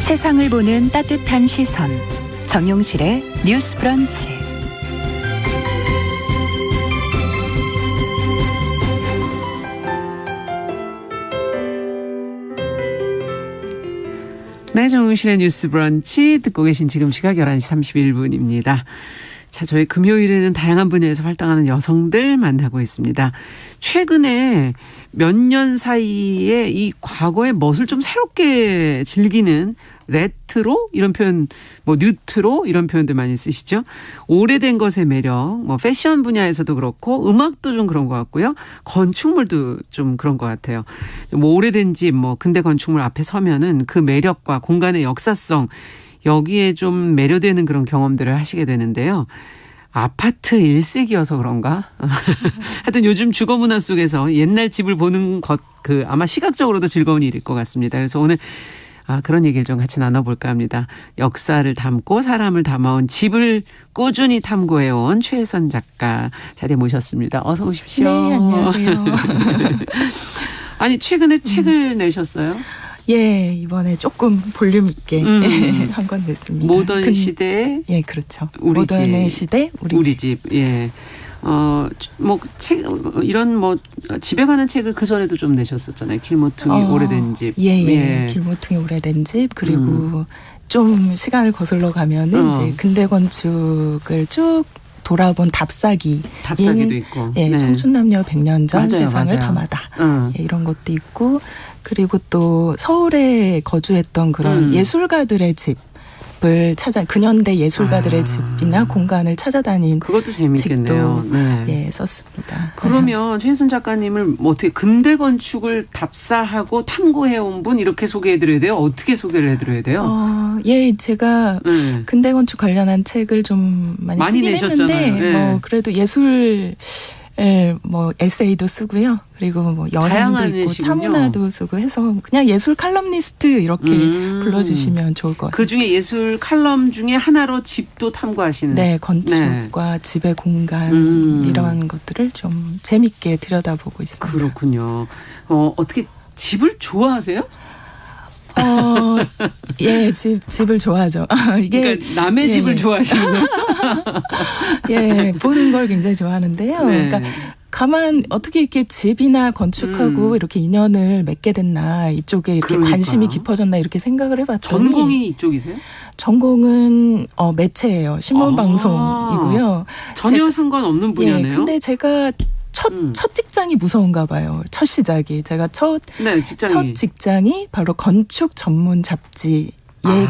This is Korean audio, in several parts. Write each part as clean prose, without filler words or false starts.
세상을 보는 따뜻한 시선 정용실의 뉴스 브런치. 네, 정용실의 뉴스 브런치 듣고 계신 지금 시각 11시 31분입니다. 자, 저희 금요일에는 다양한 분야에서 활동하는 여성들 만나고 있습니다. 최근에 몇 년 사이에 이 과거의 멋을 좀 새롭게 즐기는 레트로 이런 표현, 뭐 뉴트로 이런 표현들 많이 쓰시죠. 오래된 것의 매력, 뭐 패션 분야에서도 그렇고 음악도 좀 그런 것 같고요. 건축물도 좀 그런 것 같아요. 뭐 오래된 집, 뭐 근대 건축물 앞에 서면은 그 매력과 공간의 역사성 여기에 좀 매료되는 그런 경험들을 하시게 되는데요. 아파트 1세기여서 그런가? 하여튼 요즘 주거 문화 속에서 옛날 집을 보는 것, 아마 시각적으로도 즐거운 일일 것 같습니다. 그래서 오늘 그런 얘기를 좀 같이 나눠볼까 합니다. 역사를 담고 사람을 담아온 집을 꾸준히 탐구해온 최혜선 작가 자리에 모셨습니다. 어서 오십시오. 네, 안녕하세요. 아니, 최근에 책을 내셨어요? 예, 이번에 조금 볼륨 있게 한 권 냈습니다. 모던 시대. 예, 그렇죠. 우리 모던의 집. 시대, 우리 집. 예. 뭐 책 이런 뭐 집에 관한 책을 그 전에도 좀 내셨었잖아요. 길모퉁이 오래된 집. 예. 길모퉁이 오래된 집. 그리고 좀 시간을 거슬러 가면은 이제 근대 건축을 쭉 돌아본 답사기도 있고. 예, 네. 청춘남녀 100년 전 맞아요, 세상을 맞아요. 담아다. 예, 이런 것도 있고, 그리고 또 서울에 거주했던 그런 예술가들의 집을 근현대 예술가들의 집이나 공간을 찾아다닌 그것도 재밌겠네요. 책도 예, 썼습니다. 그러면 최혜선 작가님을 뭐 어떻게 근대 건축을 답사하고 탐구해온 분 이렇게 소개해드려야 돼요? 어떻게 소개를 해드려야 돼요? 예, 제가 근대 건축 관련한 책을 좀 많이 쓰긴 내셨잖아요. 했는데 뭐 그래도 예술 뭐 에세이도 쓰고요. 그리고 뭐 여행도 있고 차문화도 쓰고 해서 그냥 예술 칼럼니스트 이렇게 불러주시면 좋을 것 같아요. 그중에 예술 칼럼 중에 하나로 집도 탐구하시는. 네, 건축과 집의 공간 이런 것들을 좀 재밌게 들여다보고 있습니다. 그렇군요. 어떻게 집을 좋아하세요? 예, 집을 좋아하죠. 이게 그러니까 남의 집을 좋아하시는 거예요? 예, 보는 걸 굉장히 좋아하는데요. 네. 그러니까 어떻게 이렇게 집이나 건축하고 이렇게 인연을 맺게 됐나, 이쪽에 이렇게 관심이 깊어졌나 이렇게 생각을 해봤더니. 전공이 이쪽이세요? 전공은 매체예요. 신문방송이고요. 전혀 상관없는 분야네요. 예, 근데 제가 첫 직장이 무서운가 봐요. 첫 시작이. 제가 첫 직장이 바로 건축 전문 잡지의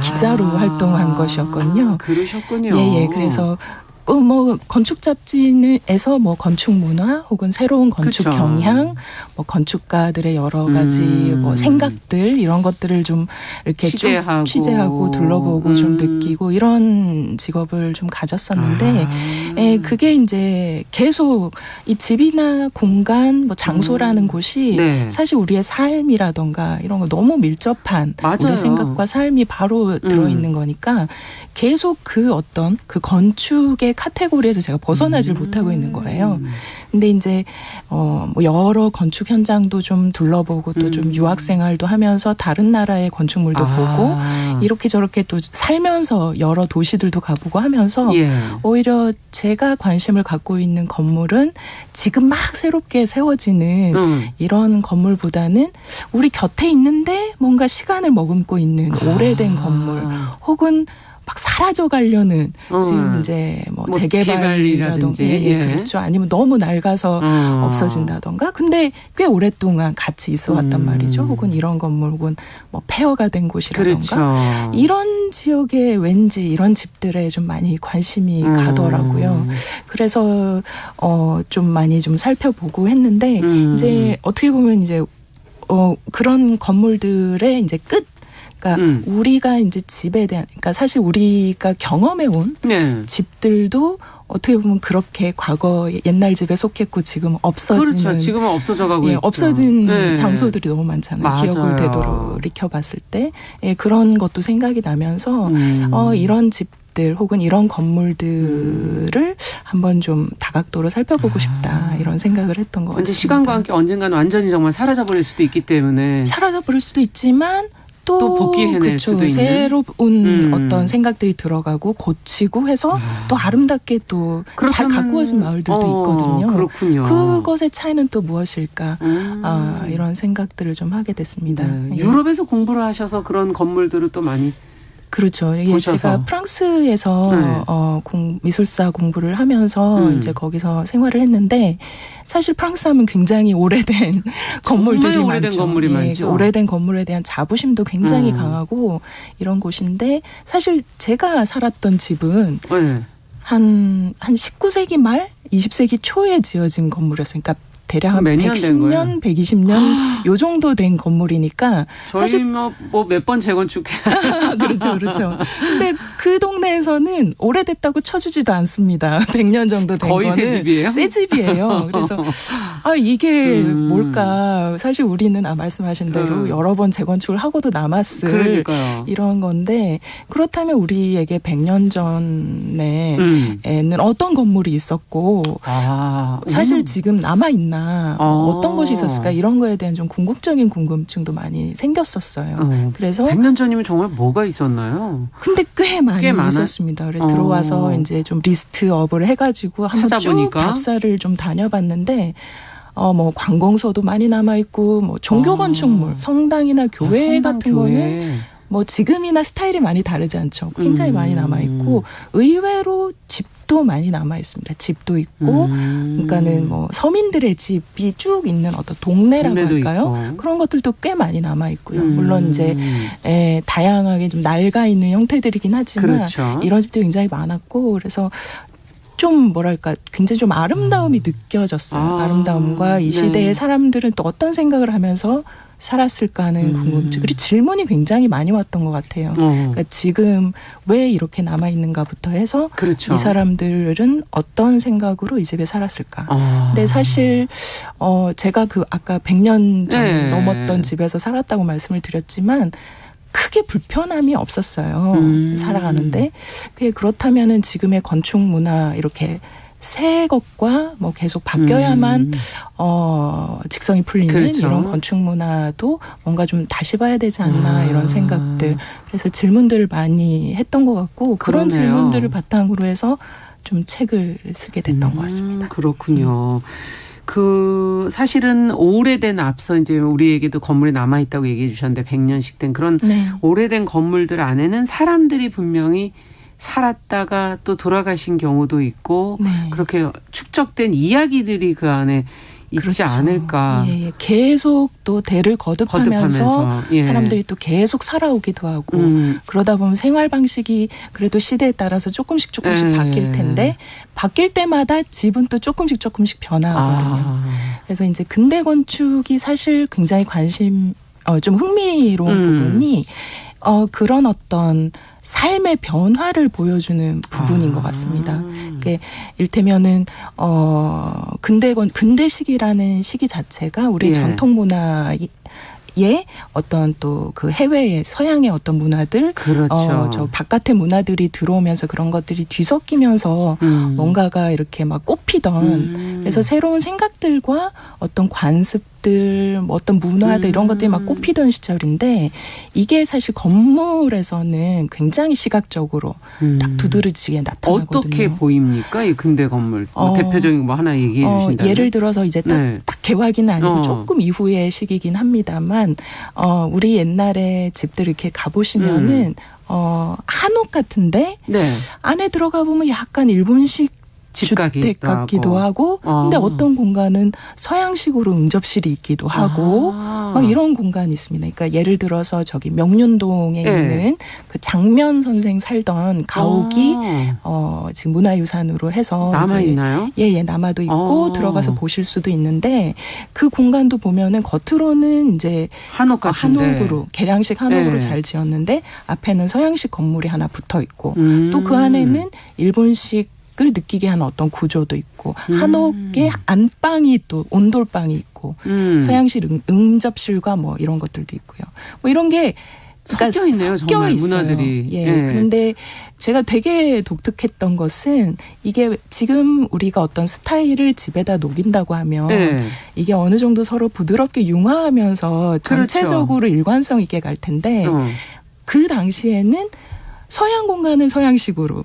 기자로 활동한 것이었거든요. 그러셨군요. 예. 그래서 뭐 건축 잡지에서 뭐 건축 문화 혹은 새로운 건축 경향, 뭐 건축가들의 여러 가지 뭐 생각들 이런 것들을 좀 이렇게 취재하고 둘러보고 좀 느끼고 이런 직업을 좀 가졌었는데, 예, 그게 이제 계속 이 집이나 공간, 뭐 장소라는 곳이 사실 우리의 삶이라던가 이런 거 너무 밀접한 우리 생각과 삶이 바로 들어있는 거니까 계속 그 건축의 카테고리에서 제가 벗어나질 못하고 있는 거예요. 근데 이제 뭐 여러 건축 현장도 좀 둘러보고 또 좀 유학 생활도 하면서 다른 나라의 건축물도 보고 이렇게 저렇게 또 살면서 여러 도시들도 가보고 하면서 오히려 제가 관심을 갖고 있는 건물은 지금 막 새롭게 세워지는 이런 건물보다는 우리 곁에 있는데 뭔가 시간을 머금고 있는 오래된 건물 혹은 막 사라져 가려는 지금 이제 뭐 재개발이라든가 그렇죠. 아니면 너무 낡아서 없어진다던가. 근데 꽤 오랫동안 같이 있어 왔단 말이죠. 혹은 이런 건물 혹은 뭐 폐허가 된 곳이라던가. 이런 지역에 왠지 이런 집들에 좀 많이 관심이 가더라고요. 그래서 좀 많이 좀 살펴보고 했는데 이제 어떻게 보면 이제 그런 건물들의 이제 그러니까 우리가 이제 집에 대한, 그러니까 사실 우리가 경험해온 집들도 어떻게 보면 그렇게 과거 옛날 집에 속했고 지금 없어지는. 그렇죠. 지금은 없어져가고 있죠. 없어진 장소들이 너무 많잖아요. 맞아요. 기억을 되돌이켜봤을 때. 예, 그런 것도 생각이 나면서 이런 집들 혹은 이런 건물들을 한번 좀 다각도로 살펴보고 싶다 이런 생각을 했던 것 같습니다. 시간과 함께 언젠가는 완전히 정말 사라져버릴 수도 있기 때문에. 사라져버릴 수도 있지만 또 복귀해낼 그쵸, 수도 있는 새로운 어떤 생각들이 들어가고 고치고 해서 또 아름답게 또 잘 가꾸어진 마을들도 있거든요. 그렇군요. 그것의 차이는 또 무엇일까? 이런 생각들을 좀 하게 됐습니다. 네. 예. 유럽에서 공부를 하셔서 그런 건물들을 또 많이 그렇죠. 예, 보셔서. 제가 프랑스에서 네. 미술사 공부를 하면서 이제 거기서 생활을 했는데 사실 프랑스 하면 굉장히 오래된 건물들이 오래된 많죠. 건물이 예, 많죠. 오래된 건물에 대한 자부심도 굉장히 강하고 이런 곳인데 사실 제가 살았던 집은 네. 한 19세기 말 20세기 초에 지어진 건물이었어요. 그러니까 대략 한 몇 년 된 거예요? 110년, 120년 요 정도 된 건물이니까 저희 사실 뭐 몇 번 재건축해. 그렇죠, 그렇죠. 근데 그 동네에서는 오래됐다고 쳐주지도 않습니다. 100년 정도 된 거의 거는 새 집이에요? 새 집이에요. 그래서 이게 뭘까? 사실 우리는 말씀하신 대로 여러 번 재건축을 하고도 남았을 그러니까요. 이런 건데 그렇다면 우리에게 100년 전에는 어떤 건물이 있었고 사실 지금 남아 있나? 어떤 것이 있었을까? 이런 거에 대한 좀 궁극적인 궁금증도 많이 생겼었어요. 그래서 100년 전이면 정말 뭐가 있었나요? 근데 꽤 많이 많아요? 있었습니다. 그래 들어와서 이제 좀 리스트업을 해가지고 한번 쭉 찾아보니까? 답사를 좀 다녀봤는데 뭐 관공서도 많이 남아 있고 뭐 종교 건축물, 성당이나 교회 성당, 같은 교회. 거는 뭐 지금이나 스타일이 많이 다르지 않죠. 굉장히 많이 남아 있고 의외로 집도 많이 남아 있습니다. 집도 있고, 그러니까는 뭐 서민들의 집이 쭉 있는 어떤 동네라고 동네도 할까요? 있고. 그런 것들도 꽤 많이 남아 있고요. 물론 이제 다양하게 좀 낡아 있는 형태들이긴 하지만 그렇죠. 이런 집도 굉장히 많았고 그래서. 좀 뭐랄까 굉장히 좀 아름다움이 느껴졌어요. 아름다움과 이 시대의 네. 사람들은 또 어떤 생각을 하면서 살았을까 하는 궁금증. 그리고 질문이 굉장히 많이 왔던 것 같아요. 그러니까 지금 왜 이렇게 남아있는가부터 해서 그렇죠. 이 사람들은 어떤 생각으로 이 집에 살았을까. 근데 사실 제가 그 아까 100년 전 네. 넘었던 집에서 살았다고 말씀을 드렸지만 크게 불편함이 없었어요. 살아가는데. 그렇다면은 지금의 건축 문화 이렇게 새 것과 뭐 계속 바뀌어야만 직성이 풀리는 그렇죠. 이런 건축 문화도 뭔가 좀 다시 봐야 되지 않나 이런 생각들. 그래서 질문들을 많이 했던 것 같고 그런 그러네요. 질문들을 바탕으로 해서 좀 책을 쓰게 됐던 것 같습니다. 그렇군요. 사실은 오래된 앞서 이제 우리에게도 건물이 남아있다고 얘기해 주셨는데 100년씩 된 그런 네. 오래된 건물들 안에는 사람들이 분명히 살았다가 또 돌아가신 경우도 있고 네. 그렇게 축적된 이야기들이 그 안에 있지 그렇죠. 않을까. 예, 계속 또 대를 거듭하면서 예. 사람들이 또 계속 살아오기도 하고 그러다 보면 생활 방식이 그래도 시대에 따라서 조금씩 예. 바뀔 텐데 바뀔 때마다 집은 또 조금씩 변화하거든요. 그래서 이제 근대 건축이 사실 굉장히 좀 흥미로운 부분이 그런 어떤 삶의 변화를 보여주는 부분인 것 같습니다. 그게 일테면은 근대식이라는 시기 자체가 우리 예. 전통 문화의 어떤 또 그 해외의 서양의 어떤 문화들, 그렇죠. 저 바깥의 문화들이 들어오면서 그런 것들이 뒤섞이면서 뭔가가 이렇게 막 꼽히던 그래서 새로운 생각들과 어떤 관습들, 뭐 어떤 문화들 이런 것들이 막 꼽히던 시절인데 이게 사실 건물에서는 굉장히 시각적으로 딱 두드러지게 나타나거든요. 어떻게 보입니까? 이 근대 건물. 대표적인 거 하나 얘기해 주신다면. 예를 들어서 이제 딱 개화기는 아니고 조금 이후의 시기긴 합니다만 우리 옛날에 집들 이렇게 가보시면은 한옥 같은데 네. 안에 들어가 보면 약간 일본식 주택 같기도 하고 근데 어떤 공간은 서양식으로 응접실이 있기도 하고 막 이런 공간이 있습니다. 그러니까 예를 들어서 저기 명륜동에 있는 그 장면 선생 살던 가옥이 지금 문화유산으로 해서 남아 있나요? 예, 남아도 있고 들어가서 보실 수도 있는데 그 공간도 보면은 겉으로는 이제 한옥 같은데. 한옥으로 계량식 한옥으로 잘 지었는데 앞에는 서양식 건물이 하나 붙어 있고 또 그 안에는 일본식 을 느끼게 하는 어떤 구조도 있고 한옥의 안방이 또 온돌방이 있고 서양식 응접실과 뭐 이런 것들도 있고요. 뭐 이런 게 섞여 있네요. 정말 문화들이. 예. 그런데 제가 되게 독특했던 것은 이게 지금 우리가 어떤 스타일을 집에다 녹인다고 하면 이게 어느 정도 서로 부드럽게 융화하면서 전체적으로 일관성 있게 갈 텐데 그 당시에는 서양 공간은 서양식으로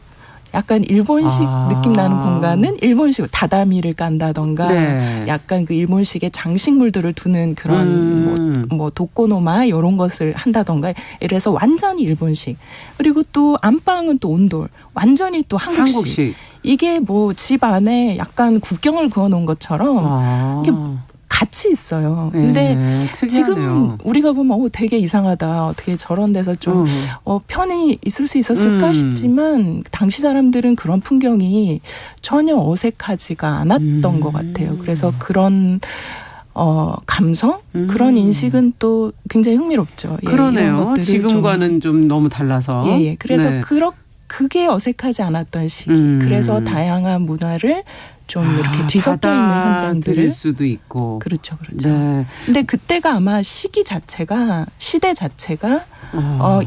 약간 일본식 느낌 나는 공간은 일본식으로 다다미를 깐다던가 약간 그 일본식의 장식물들을 두는 그런 뭐 도코노마 이런 것을 한다던가 이래서 완전히 일본식. 그리고 또 안방은 또 온돌. 완전히 또 한국식. 이게 뭐 집 안에 약간 국경을 그어놓은 것처럼 이게 같이 있어요. 근데 지금 우리가 보면 되게 이상하다. 어떻게 저런 데서 좀 편히 있을 수 있었을까 싶지만 당시 사람들은 그런 풍경이 전혀 어색하지가 않았던 것 같아요. 그래서 그런 감성? 그런 인식은 또 굉장히 흥미롭죠. 예, 그러네요. 지금과는 좀 너무 달라서. 예. 그래서 그게 어색하지 않았던 시기. 그래서 다양한 문화를 좀 이렇게 뒤섞여 있는 현장들을 수도 있고. 그렇죠. 네. 근데 그때가 아마 시대 자체가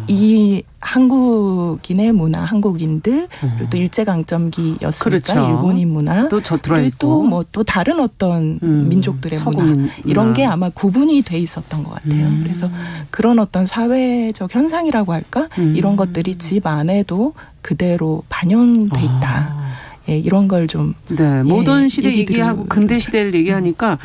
이 한국인의 문화, 한국인들 그리고 또 일제강점기였으니까 일본인 문화 또 젖들어 있고 또 뭐 또 다른 어떤 민족들의 문화 이런 게 아마 구분이 돼 있었던 것 같아요. 그래서 그런 어떤 사회적 현상이라고 할까 이런 것들이 집 안에도 그대로 반영돼 있다. 예, 이런 걸 좀 모던 시대 얘기하고 근대 시대를 얘기하니까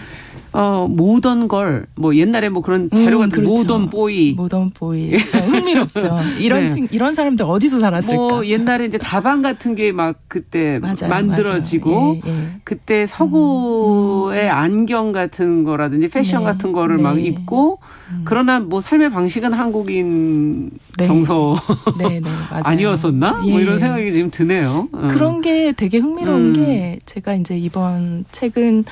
모던 걸 뭐 옛날에 뭐 그런 자료가 모던 보이 흥미롭죠. 이런 사람들 어디서 살았을까? 뭐 옛날에 이제 다방 같은 게 막 그때 만들어지고 그때 서구의 안경 같은 거라든지 패션 같은 거를 막 입고 그러나 뭐 삶의 방식은 한국인 정서 아니었었나? 뭐 이런 생각이 지금 드네요. 그런 게 되게 흥미로운 게 제가 이제 이번 책은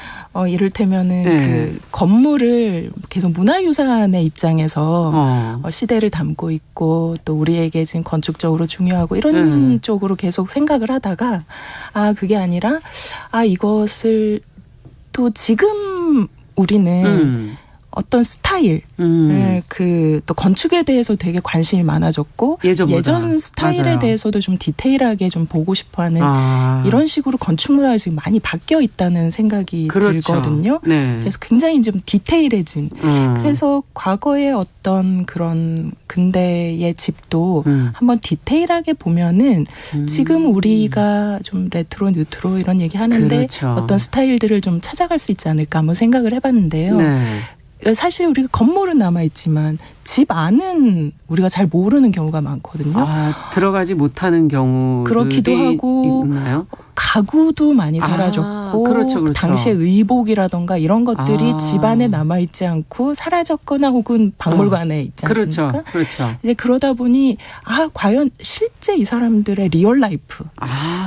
이를테면은 그 건물을 계속 문화유산의 입장에서 시대를 담고 있고 또 우리에게 지금 건축적으로 중요하고 이런 쪽으로 계속 생각을 하다가 그게 아니라 이것을 또 지금 우리는 어떤 스타일, 그 또 건축에 대해서 되게 관심이 많아졌고 예전 스타일에 대해서도 좀 디테일하게 좀 보고 싶어하는 이런 식으로 건축 문화가 지금 많이 바뀌어 있다는 생각이 들거든요. 그래서 굉장히 좀 디테일해진. 그래서 과거의 어떤 그런 근대의 집도 한번 디테일하게 보면은 지금 우리가 좀 레트로, 뉴트로 이런 얘기 하는데 어떤 스타일들을 좀 찾아갈 수 있지 않을까 한번 생각을 해봤는데요. 사실 우리가 건물은 남아있지만 집 안은 우리가 잘 모르는 경우가 많거든요. 들어가지 못하는 경우들이 그렇기도 하고 있나요? 가구도 많이 사라졌고 그렇죠. 당시의 의복이라던가 이런 것들이 집 안에 남아있지 않고 사라졌거나 혹은 박물관에 있지 않습니까? 그렇죠. 이제 그러다 보니 과연 실제 이 사람들의 리얼 라이프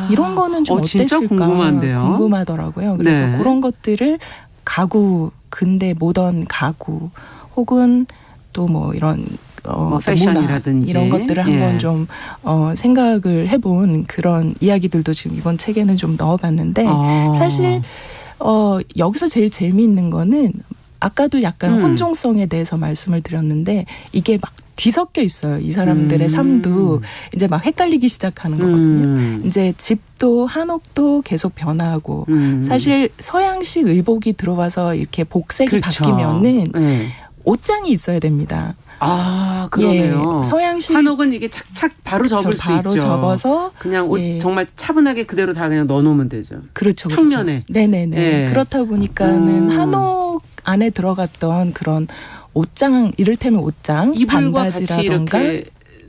이런 거는 좀 진짜 어땠을까 궁금하더라고요. 그래서 그런 것들을 가구 근대 모던 가구 혹은 또 뭐 이런 패션이라든지 문화, 이런 것들을 한번 좀 생각을 해본 그런 이야기들도 지금 이번 책에는 좀 넣어봤는데 사실 여기서 제일 재미있는 거는 아까도 약간 혼종성에 대해서 말씀을 드렸는데 이게 막 뒤섞여 있어요. 이 사람들의 삶도 이제 막 헷갈리기 시작하는 거거든요. 이제 집도 한옥도 계속 변하고 사실 서양식 의복이 들어와서 이렇게 복색이 바뀌면은 옷장이 있어야 됩니다. 그러네요. 서양식 한옥은 이게 착착 바로 접을 수 있죠. 바로 접어서 그냥 옷 정말 차분하게 그대로 다 그냥 넣어놓으면 되죠. 그렇죠. 평면에. 네네네. 그렇다 보니까는 한옥 안에 들어갔던 그런 옷장, 이를테면 옷장, 반바지라던가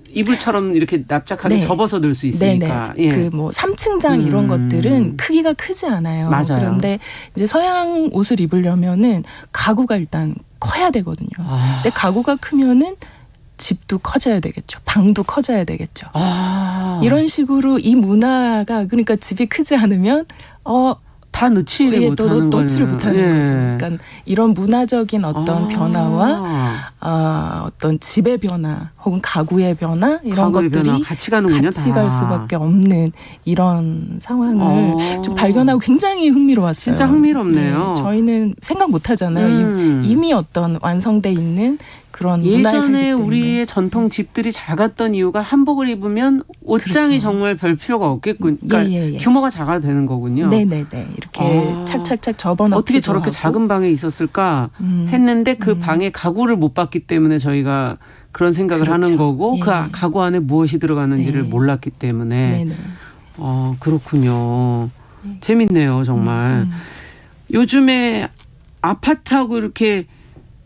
이불처럼 이렇게 납작하게 접어서 넣을 수 있으니까. 그 뭐 3층장 이런 것들은 크기가 크지 않아요. 맞아요. 그런데 이제 서양 옷을 입으려면은 가구가 일단 커야 되거든요. 근데 가구가 크면은 집도 커져야 되겠죠. 방도 커져야 되겠죠. 이런 식으로 이 문화가 그러니까 집이 크지 않으면 다 넣지를 못하는 거죠. 그러니까 이런 문화적인 어떤 변화와 어떤 집의 변화 혹은 가구의 변화 이런 가구의 것들이 변화, 같이 가는군요. 같이 다. 갈 수밖에 없는 이런 상황을 좀 발견하고 굉장히 흥미로웠어요. 진짜 흥미롭네요. 네, 저희는 생각 못 하잖아요. 이미 어떤 완성돼 있는 그런 문화에 살기 예전에 때문에. 우리의 전통 집들이 잘 갔던 이유가 한복을 입으면 옷장이 그렇죠. 정말 별 필요가 없겠군. 그러니까 예. 규모가 작아도 되는 거군요. 네네네. 이렇게 착착착 접어넣기도 어떻게 저렇게 하고. 작은 방에 있었을까 했는데 그 방에 가구를 못 봤기 때문에 저희가 그런 생각을 그렇죠. 하는 거고 예. 그 가구 안에 무엇이 들어가는지를 네. 몰랐기 때문에 네네. 그렇군요. 재밌네요, 정말. 요즘에 아파트하고 이렇게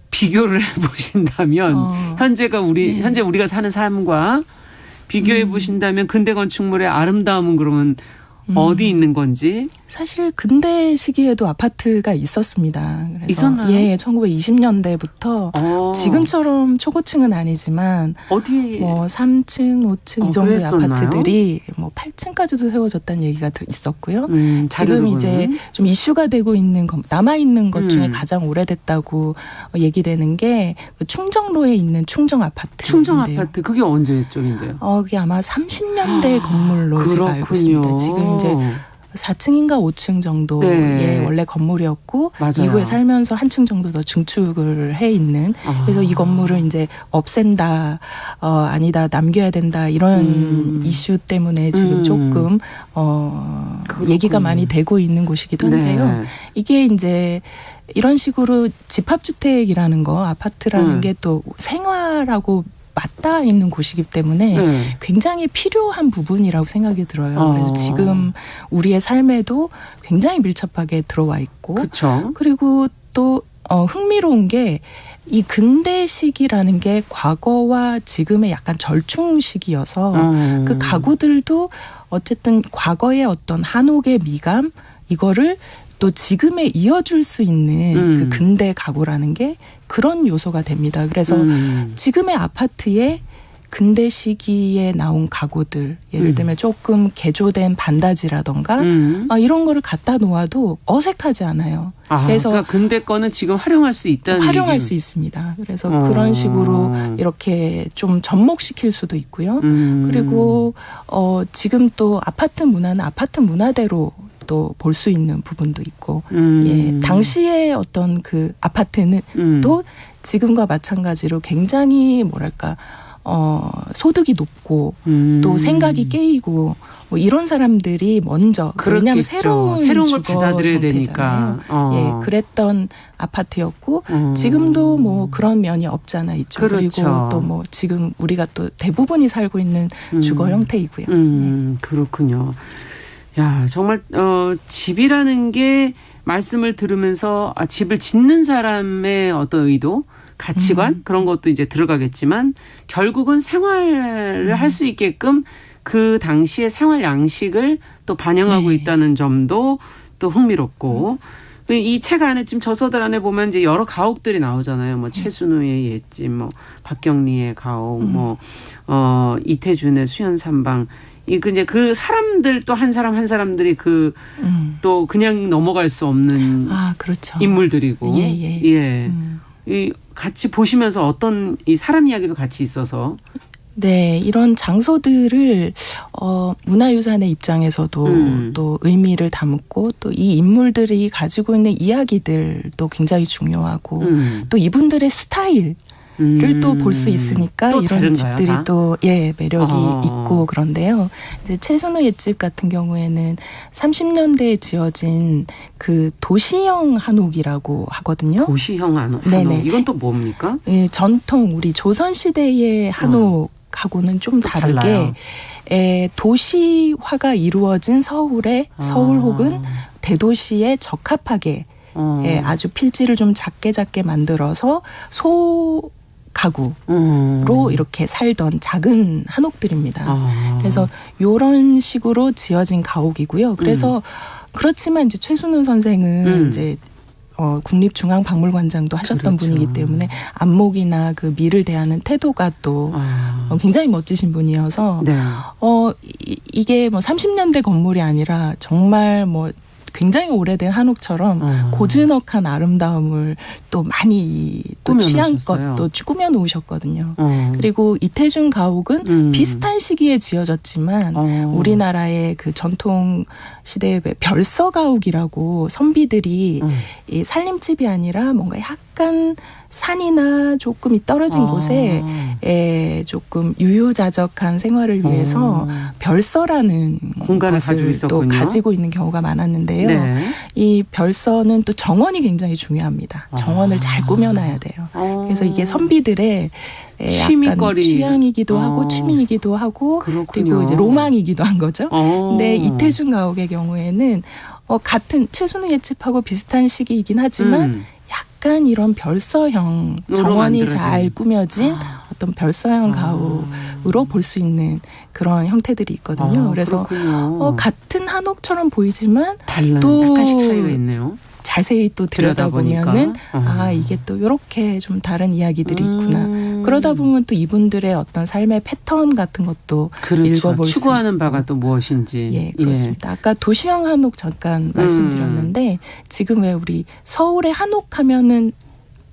비교를 해보신다면 현재 우리가 사는 삶과 비교해 보신다면 근대 건축물의 아름다움은 그러면 어디 있는 건지? 사실 근대 시기에도 아파트가 있었습니다. 그래서 있었나요? 예, 1920년대부터 지금처럼 초고층은 아니지만 어디? 뭐 3층, 5층 이 정도의 그랬었나요? 아파트들이 뭐 8층까지도 세워졌다는 얘기가 있었고요. 지금 자료로는. 이제 좀 이슈가 되고 있는 남아 있는 것 중에 가장 오래됐다고 얘기되는 게 그 충정로에 있는 충정 아파트. 충정 아파트 그게 언제 쪽인데요? 그게 아마 30년대 건물로 제가 알고 있습니다. 지금 이제 4층인가 5층 정도 네. 원래 건물이었고 맞아요. 이후에 살면서 한 층 정도 더 증축을 해 있는 그래서 이 건물을 이제 없앤다 아니다 남겨야 된다 이런 이슈 때문에 지금 조금 얘기가 많이 되고 있는 곳이기도 한데요. 네. 이게 이제 이런 식으로 집합주택이라는 거 아파트라는 게 또 생활하고 맞닿아 있는 곳이기 때문에 굉장히 필요한 부분이라고 생각이 들어요. 그래서 지금 우리의 삶에도 굉장히 밀접하게 들어와 있고 그쵸. 그리고 또 흥미로운 게 이 근대식이라는 게 과거와 지금의 약간 절충 시기여서 그 가구들도 어쨌든 과거의 어떤 한옥의 미감 이거를 또 지금에 이어줄 수 있는 그 근대 가구라는 게 그런 요소가 됩니다. 그래서 지금의 아파트에 근대 시기에 나온 가구들 예를 들면 조금 개조된 반다지라던가 이런 거를 갖다 놓아도 어색하지 않아요. 그래서 그러니까 근대 거는 지금 활용할 수 있다는 활용할 얘기. 수 있습니다. 그래서 그런 식으로 이렇게 좀 접목시킬 수도 있고요. 그리고 지금 또 아파트 문화는 아파트 문화대로 또 볼 수 있는 부분도 있고 예, 당시의 어떤 그 아파트는 또 지금과 마찬가지로 굉장히 뭐랄까 소득이 높고 또 생각이 깨이고 뭐 이런 사람들이 먼저 왜냐하면 새로운 걸 받아들여야 되니까 예, 그랬던 아파트였고 지금도 뭐 그런 면이 없잖아 있죠. 그렇죠. 그리고 또 뭐 지금 우리가 또 대부분이 살고 있는 주거 형태이고요. 그렇군요. 야, 정말 집이라는 게 말씀을 들으면서 집을 짓는 사람의 어떤 의도, 가치관 그런 것도 이제 들어가겠지만 결국은 생활을 할 수 있게끔 그 당시의 생활 양식을 또 반영하고 있다는 점도 또 흥미롭고 이 책 안에 지금 저서들 안에 보면 이제 여러 가옥들이 나오잖아요. 뭐 최순우의 옛집, 뭐 박경리의 가옥, 뭐 이태준의 수연삼방. 이제 그 사람들 또 한 사람 한 사람들이 또 그냥 넘어갈 수 없는 그렇죠. 인물들이고 예. 이 같이 보시면서 어떤 이 사람 이야기도 같이 있어서 네, 이런 장소들을 문화유산의 입장에서도 또 의미를 담고 또 이 인물들이 가지고 있는 이야기들도 굉장히 중요하고 또 이분들의 스타일 를 또 볼 수 있으니까 또 이런 다른가요, 집들이 다? 또 매력이 있고 그런데요. 이제 최순우 옛집 같은 경우에는 30년대에 지어진 그 도시형 한옥이라고 하거든요. 도시형 한옥. 네네. 이건 또 뭡니까? 예, 전통 우리 조선 시대의 한옥하고는 좀 다르게 도시화가 이루어진 서울의 서울 혹은 대도시에 적합하게 아주 필지를 좀 작게 만들어서 가구로 이렇게 살던 작은 한옥들입니다. 그래서 이런 식으로 지어진 가옥이고요. 그래서 그렇지만 이제 최순우 선생은 이제 국립중앙박물관장도 하셨던 분이기 때문에 안목이나 그 미를 대하는 태도가 또 굉장히 멋지신 분이어서 이게 뭐 30년대 건물이 아니라 정말 뭐 굉장히 오래된 한옥처럼 고즈넉한 아름다움을 또 많이 또 취향껏 또 꾸며 놓으셨거든요. 그리고 이태준 가옥은 비슷한 시기에 지어졌지만 우리나라의 그 전통 시대의 별서 가옥이라고 선비들이 이 살림집이 아니라 뭔가 약간 산이나 조금 떨어진 곳에 조금 유유자적한 생활을 위해서 별서라는 공간을 가지고 있었군요. 또 가지고 있는 경우가 많았는데요. 네. 이 별서는 또 정원이 굉장히 중요합니다. 정원을 잘 꾸며놔야 돼요. 그래서 이게 선비들의 약간 취향이기도 하고 취미이기도 하고 그렇군요. 그리고 이제 로망이기도 한 거죠. 근데 이태준 가옥의 경우에는 같은 최순우 예집하고 비슷한 시기이긴 하지만 약간 이런 별서형 정원이 잘 꾸며진 어떤 별서형 가옥으로 볼 수 있는 그런 형태들이 있거든요. 그래서 같은 한옥처럼 보이지만 또 약간씩 차이가 있네요. 자세히 또 들여다보면은 이게 또 이렇게 좀 다른 이야기들이 있구나. 그러다 보면 또 이분들의 어떤 삶의 패턴 같은 것도 그렇죠. 읽어볼 수 있고. 추구하는 바가 또 무엇인지. 예, 그렇습니다. 아까 도시형 한옥 잠깐 말씀드렸는데 지금 왜 우리 서울의 한옥 하면은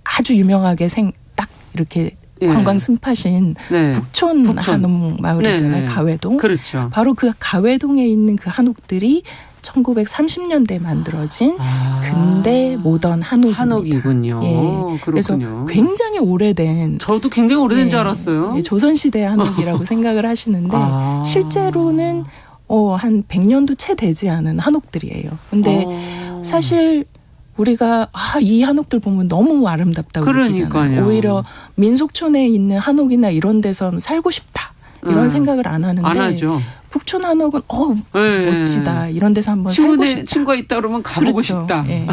아주 유명하게 딱 이렇게 관광 스팟인 북촌 한옥 마을 있잖아요. 가회동. 그렇죠. 바로 그 가회동에 있는 그 한옥들이 1930년대에 만들어진 근대 모던 한옥이군요. 예, 그래서 굉장히 오래된. 저도 굉장히 오래된 줄 알았어요. 조선시대 한옥이라고 생각을 하시는데 실제로는 한 100년도 채 되지 않은 한옥들이에요. 근데 사실 우리가 이 한옥들 보면 너무 아름답다고 느끼잖아요. 오히려 민속촌에 있는 한옥이나 이런 데선 살고 싶다. 이런 생각을 안 하는데 안 하죠. 북촌 한옥은 멋지다. 이런 데서 한번 살고 싶다. 친구가 있다 그러면 가보고 싶다. 예.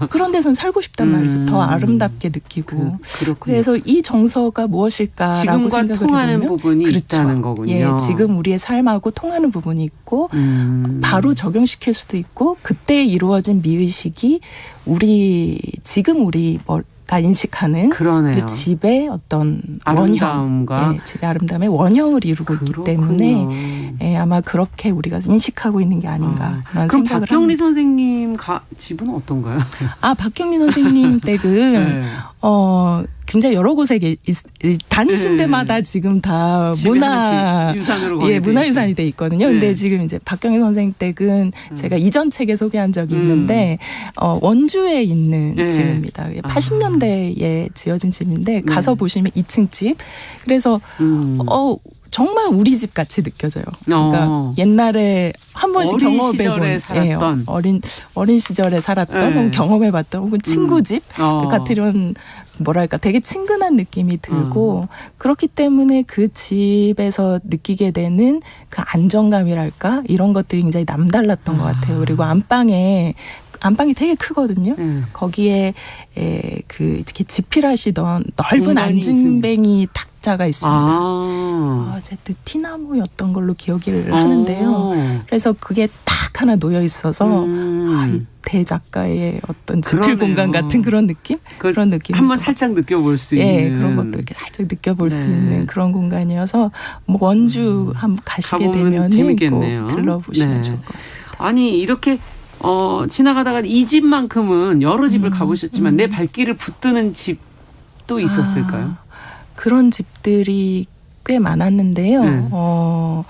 그런 데선 살고 싶단 말이죠. 더 아름답게 느끼고. 그래서 이 정서가 무엇일까라고 생각을 통하는 해보면 부분이 있다는 거군요. 예, 지금 우리의 삶하고 통하는 부분이 있고 바로 적용시킬 수도 있고 그때 이루어진 미의식이 지금 우리가 인식하는 그 집의 어떤 아름다움과 집의 아름다움의 원형을 이루고 있기 때문에 아마 그렇게 우리가 인식하고 있는 게 아닌가 그런 그럼 생각을 박경리 합니다. 선생님 집은 어떤가요? 박경리 선생님 댁은 굉장히 여러 곳에 다니신 데마다 지금 다 문화유산이 돼 있거든요. 근데 지금 이제 박경리 선생님 댁은 제가 이전 책에 소개한 적이 있는데 원주에 있는 집입니다. 80년대에 지어진 집인데 가서 보시면 2층 집. 그래서 정말 우리 집 같이 느껴져요. 그러니까 옛날에 한 번씩 경험해본 어린 시절에 살았던 혹은 경험해봤던 혹은 친구 집 같은 이런 뭐랄까 되게 친근한 느낌이 들고 그렇기 때문에 그 집에서 느끼게 되는 그 안정감이랄까 이런 것들이 굉장히 남달랐던 것 같아요. 그리고 안방이 되게 크거든요. 거기에 이렇게 지필하시던 넓은 안중뱅이 탁자가 있습니다. 어쨌든 티나무였던 걸로 기억을 하는데요. 그래서 그게 딱 하나 놓여 있어서 이 대작가의 어떤 지필 공간 같은 그런 느낌? 그런 느낌. 한번 살짝 느껴볼 수 있는. 그런 것도 이렇게 살짝 느껴볼 수 있는 그런 공간이어서 원주 한번 가시게 되면 꼭 들러보시면 좋을 것 같습니다. 아니 이렇게 지나가다가 이 집만큼은 여러 집을 가보셨지만 내 발길을 붙드는 집도 있었을까요? 그런 집들이 꽤 많았는데요.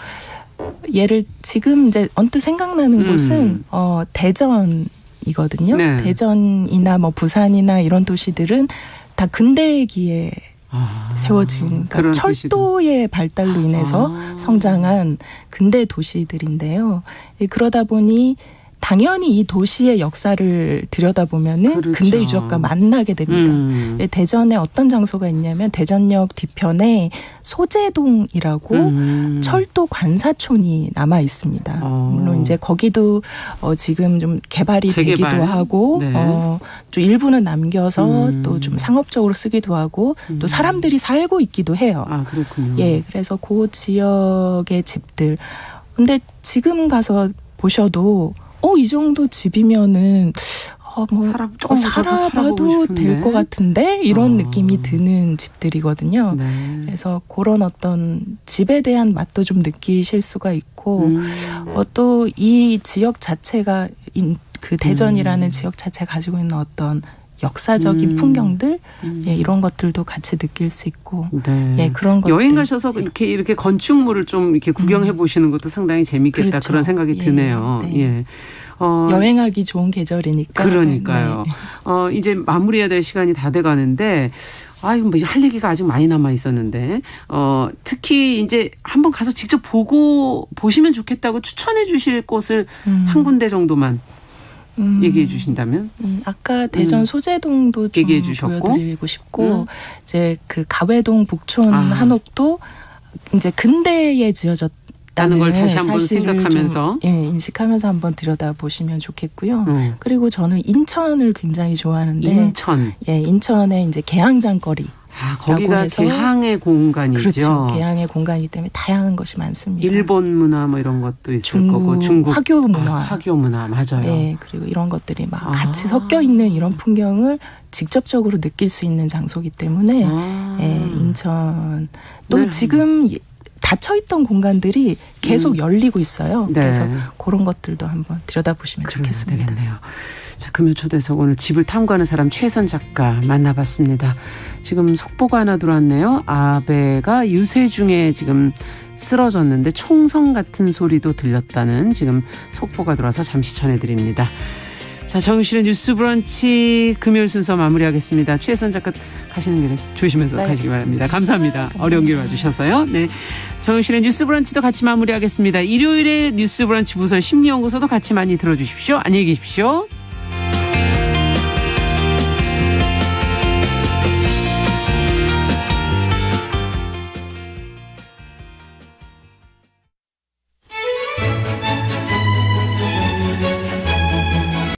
예를 지금 이제 언뜻 생각나는 곳은 대전이거든요. 대전이나 뭐 부산이나 이런 도시들은 다 근대기에 세워진 그러니까 철도의 발달로 인해서 성장한 근대 도시들인데요. 그러다 보니 당연히 이 도시의 역사를 들여다보면은 근대 유적과 만나게 됩니다. 대전에 어떤 장소가 있냐면 대전역 뒤편에 소재동이라고 철도 관사촌이 남아 있습니다. 물론 이제 거기도 지금 좀 개발이 되기도 하고 좀 일부는 남겨서 또 좀 상업적으로 쓰기도 하고 또 사람들이 살고 있기도 해요. 그렇군요. 예, 그래서 그 지역의 집들. 근데 지금 가서 보셔도 이 정도 집이면은 조금 살아봐도 될 것 같은데 이런 느낌이 드는 집들이거든요. 그래서 그런 어떤 집에 대한 맛도 좀 느끼실 수가 있고 또 이 지역 자체가 그 대전이라는 지역 자체가 가지고 있는 어떤 역사적인 풍경들 예, 이런 것들도 같이 느낄 수 있고 네. 예, 그런 것들 여행 가셔서 이렇게 건축물을 좀 이렇게 구경해 보시는 것도 상당히 재밌겠다 그렇죠. 그런 생각이 예, 드네요. 네. 예. 여행하기 좋은 계절이니까 그러니까요. 네. 이제 마무리해야 될 시간이 다 돼 가는데 아이고 뭐 할 얘기가 아직 많이 남아 있었는데 특히 이제 한번 가서 직접 보시면 좋겠다고 추천해 주실 곳을 한 군데 정도만 얘기해 주신다면 아까 대전 소재동도 좀 얘기해 주셨고. 보여드리고 싶고 이제 그 가회동 북촌 한옥도 이제 근대에 지어졌다는 걸 다시 한번 사실을 생각하면서 좀, 예, 인식하면서 한번 들여다 보시면 좋겠고요. 그리고 저는 인천을 굉장히 좋아하는데 인천. 예, 인천에 이제 개항장거리 거기가 해서 개항의 공간이죠. 그렇죠. 개항의 공간이기 때문에 다양한 것이 많습니다. 일본 문화 뭐 이런 것도 있을 중국, 거고 중국 화교 문화. 화교 문화 맞아요. 예, 그리고 이런 것들이 막 같이 섞여 있는 이런 풍경을 직접적으로 느낄 수 있는 장소이기 때문에 예, 인천 또 네. 지금 닫혀있던 공간들이 계속 열리고 있어요. 네. 그래서 그런 것들도 한번 들여다보시면 그래야 좋겠습니다. 되겠네요. 자, 금요초대석 오늘 집을 탐구하는 사람 최선 작가 만나봤습니다. 지금 속보가 하나 들어왔네요. 아베가 유세 중에 지금 쓰러졌는데 총성 같은 소리도 들렸다는 지금 속보가 들어와서 잠시 전해드립니다. 자, 정유실의 뉴스 브런치 금요일 순서 마무리하겠습니다. 최선 작가 가시는 길에 조심해서 네. 가시기 바랍니다. 감사합니다. 어려운 길 와주셔서요. 네, 정유실의 뉴스 브런치도 같이 마무리하겠습니다. 일요일에 뉴스 브런치 부설 심리연구소도 같이 많이 들어주십시오. 안녕히 계십시오.